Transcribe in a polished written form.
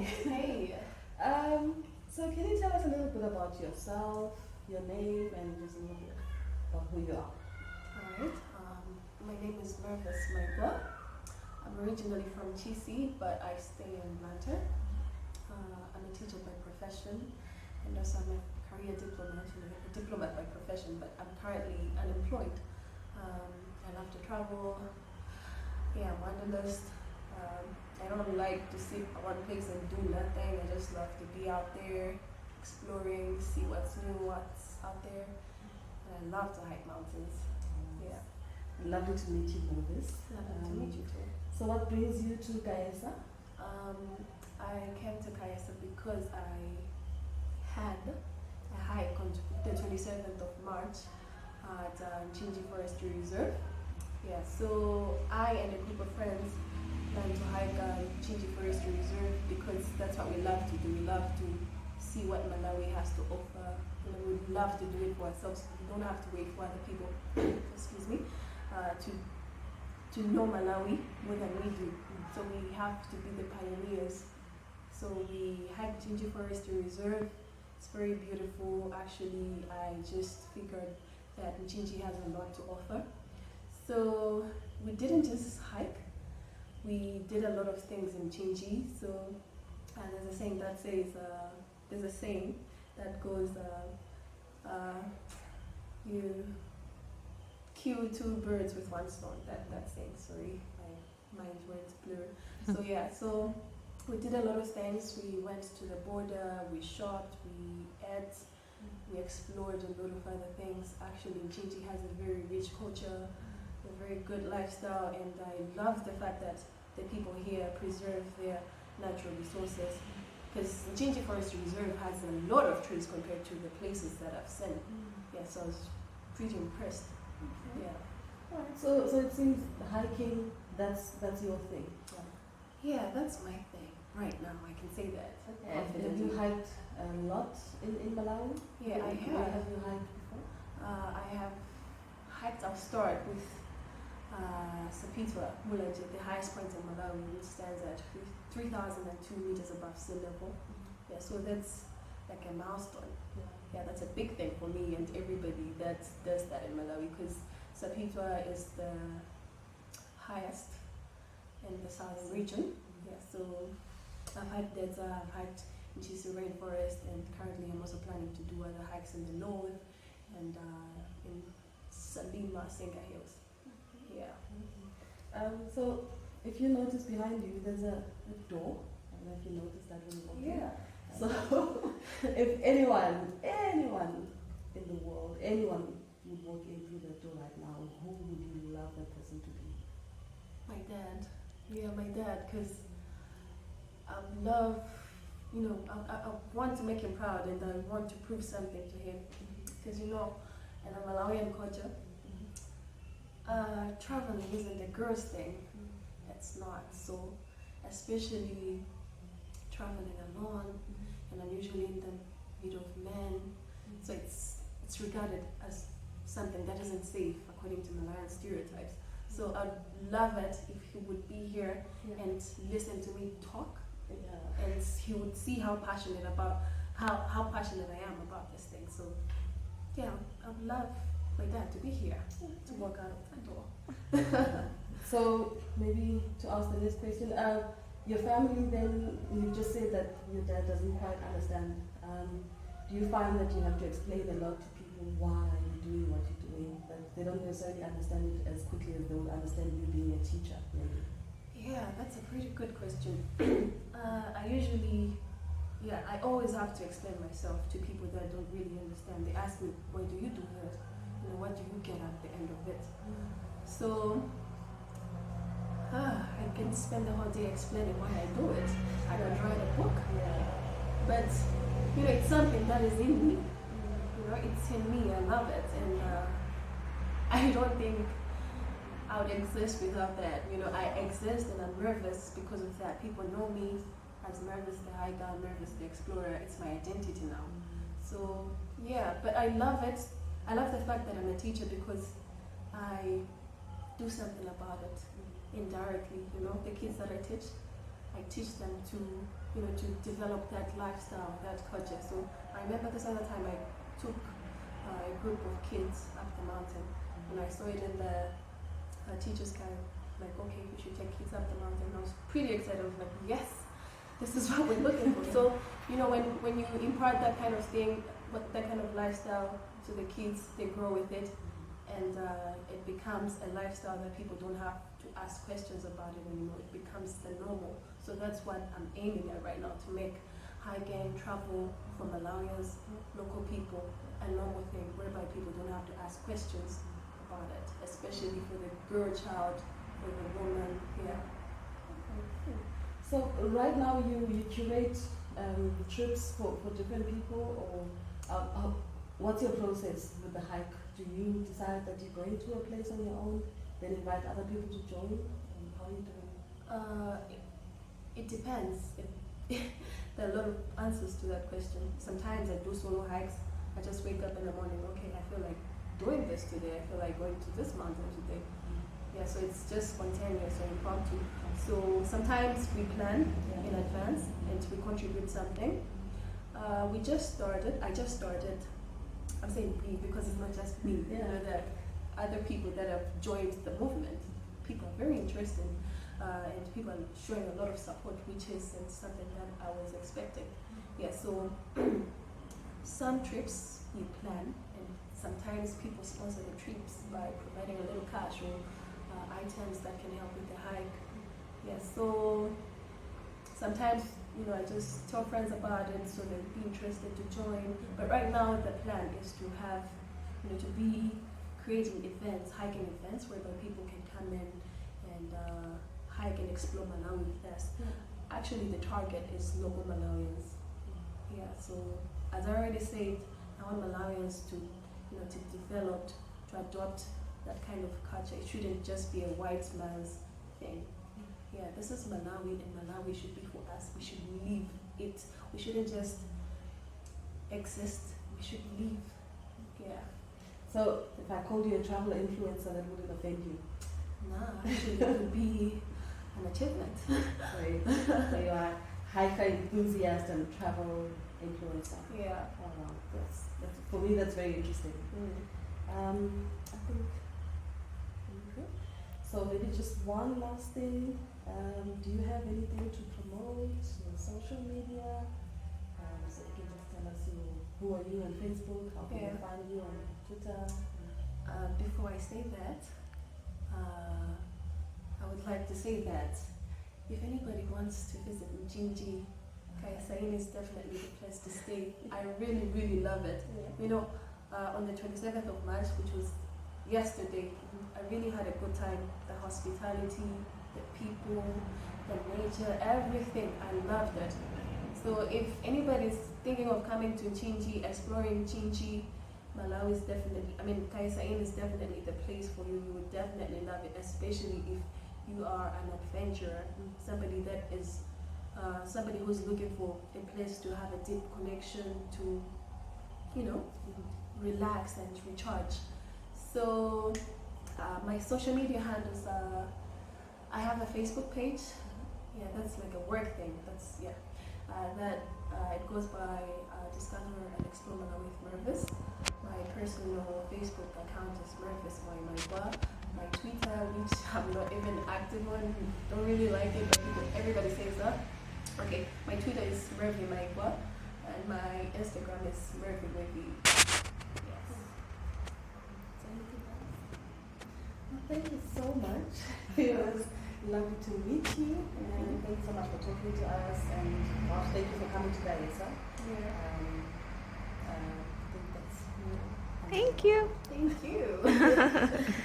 Hey. So can you tell us a little bit about yourself, your name, and just a little bit about who you are? Alright. My name is Mervis Maigwa. I'm originally from Chisi, but I stay in Atlanta. I'm a teacher by profession, and also I'm a career diplomat, a diplomat by profession, but I'm currently unemployed. I love to travel. Yeah, I'm wanderlust. I don't like to sit at one place and do nothing. I just love to be out there, exploring, see what's new, what's out there. And I love to hike mountains. Yeah. Lovely to meet you, Mervis. Lovely to meet you too. So what brings you to Kayesa? I came to Kayesa because I had a hike on the 27th of March at Mchinji Forestry Reserve. Yeah, so I and a group of friends planned to hike Mchinji Forestry Reserve because that's what we love to do. We love to see what Malawi has to offer. We'd love to do it for ourselves. We don't have to wait for other people, excuse me, to know Malawi more than we do. So we have to be the pioneers. So we hiked Mchinji Forestry Reserve. It's very beautiful. Actually, I just figured that Mchinji has a lot to offer. So we didn't just hike. We did a lot of things in Mchinji. So there's a saying that says, there's a saying that goes, you kill two birds with one stone. That saying, sorry, my mind went blur. So yeah, so we did a lot of things. We went to the border, we shopped, we ate, we explored a lot of other things. Actually, Mchinji has a very rich culture, a very good lifestyle, and I love the fact that the people here preserve their natural resources. Because Mchinji Forestry Reserve has a lot of trees compared to the places that I've seen. Yeah, so I was pretty impressed. Okay. Yeah. Alright, so it seems hiking, that's your thing. Yeah, that's my thing. Right now, I can say that. Okay. Have you hiked a lot in Malawi? Yeah, I have. Where have you hiked before? I have hiked. I'll start with Sapitwa Mulaje, the highest point in Malawi, which stands at 3,002 meters above sea level. Yeah, so that's like a milestone. Yeah, that's a big thing for me and everybody that does that in Malawi, because Sapitwa is the highest in the southern region. Yeah, so I've hiked that, I've hiked Mchisi Rainforest, and currently I'm also planning to do other hikes in the north and in Salima Senga Hills. Yeah. So if you notice behind you, there's a door. I don't know if you noticed that when you walk in. Yeah. So if anyone in the world, anyone would walk in through that door right now, who would you love that person to be? My dad. Yeah, my dad, because I love, I want to make him proud, and I want to prove something to him. Because, in a Malawian culture, traveling isn't a girl's thing. It's not. So, especially traveling alone, and I'm usually in the middle of men, so it's regarded as something that isn't safe according to Malawian stereotypes. So I'd love it if he would be here and listen to me talk, and he would see how passionate how passionate I am about this thing. So yeah, I'd love my dad to be here to walk out of that door. So maybe to ask the next question, your family then, you just said that your dad doesn't quite understand. Do you find that you have to explain a lot to people why you're doing what you're doing, that they don't necessarily understand it as quickly as they would understand you being a teacher, maybe? Yeah, that's a pretty good question. I always have to explain myself to people that don't really understand. They ask me, why do you do that? What do you get at the end of it? So, I can spend the whole day explaining why I do it. I could write a book. But, it's something that is in me. It's in me. I love it. And I don't think I would exist without that. I exist and I'm nervous because of that. People know me as Mervis the hiker, Mervis the explorer. It's my identity now. So, yeah, but I love it. I love the fact that I'm a teacher because I do something about it indirectly. The kids that I teach them to to develop that lifestyle, that culture. So I remember this other time I took a group of kids up the mountain, and I saw it in the teacher's guide, like, okay, we should take kids up the mountain. I was pretty excited. I was like, yes, this is what we're looking for. So, when you impart that kind of thing, that kind of lifestyle to the kids, they grow with it, and it becomes a lifestyle that people don't have to ask questions about it anymore. It becomes the normal. So that's what I'm aiming at right now, to make hiking, travel for Malawians, local people, a normal thing, whereby people don't have to ask questions about it, especially for the girl child, for the woman. Yeah. So right now you curate trips for different people, or what's your process with the hike? Do you decide that you're going to a place on your own, then invite other people to join? How are you doing? It depends. There are a lot of answers to that question. Sometimes I do solo hikes. I just wake up in the morning, okay, I feel like doing this today. I feel like going to this mountain today. Yeah, so it's just spontaneous or impromptu. So sometimes we plan in advance and we contribute something. I just started. I'm saying we because it's not just me. There are other people that have joined the movement. People are very interested, and people are showing a lot of support, which is something that I was expecting. Yeah, so some trips we plan, and sometimes people sponsor the trips by providing a little cash or items that can help with the hike. Yeah, so sometimes I just tell friends about it so they'll be interested to join. But right now the plan is to have, to be creating events, hiking events, whereby people can come in and hike and explore Malawi with us. Actually, the target is local Malawians. Yeah, so as I already said, I want Malawians to, to develop, to adopt that kind of culture. It shouldn't just be a white man's thing. Yeah, this is Malawi, and Malawi should be for us. We should live it. We shouldn't just exist. We should live. Yeah. So if I called you a travel influencer, that wouldn't offend you? Nah, actually that would be an achievement. So you are hiker enthusiast and travel influencer. Yeah. Oh, wow. That's for me, that's very interesting. I think. Okay. So maybe just one last thing. Do you have anything to promote on social media? So you can just tell us who are you on Facebook, how can we find you on Twitter? Before I say that, I would like to say that if anybody wants to visit Mchinji, Kayesa is definitely the place to stay. I really, really love it. On the 27th of March, which was yesterday, I really had a good time. The hospitality, the people, the nature, everything. I loved it. So if anybody's thinking of coming to Mchinji, exploring Mchinji, Malawi is definitely, Kayesa is definitely the place for you. You would definitely love it, especially if you are an adventurer, somebody that is, somebody who's looking for a place to have a deep connection, to, relax and recharge. So my social media handles are, I have a Facebook page. Yeah, that's like a work thing. That's it goes by Discover and Explore Malawi with Mervis. My personal Facebook account is Mervis Maimaiwa. My Twitter, which I'm not even active on, don't really like it, but everybody says that. Okay, my Twitter is Mervi Maikwa, and my Instagram is Mervi Wavy. Yes. Well, thank you so much. It was lovely to meet you, and thank you so much for talking to us, and thank you for coming to Kayesa. I think that's Thank you. Thank you.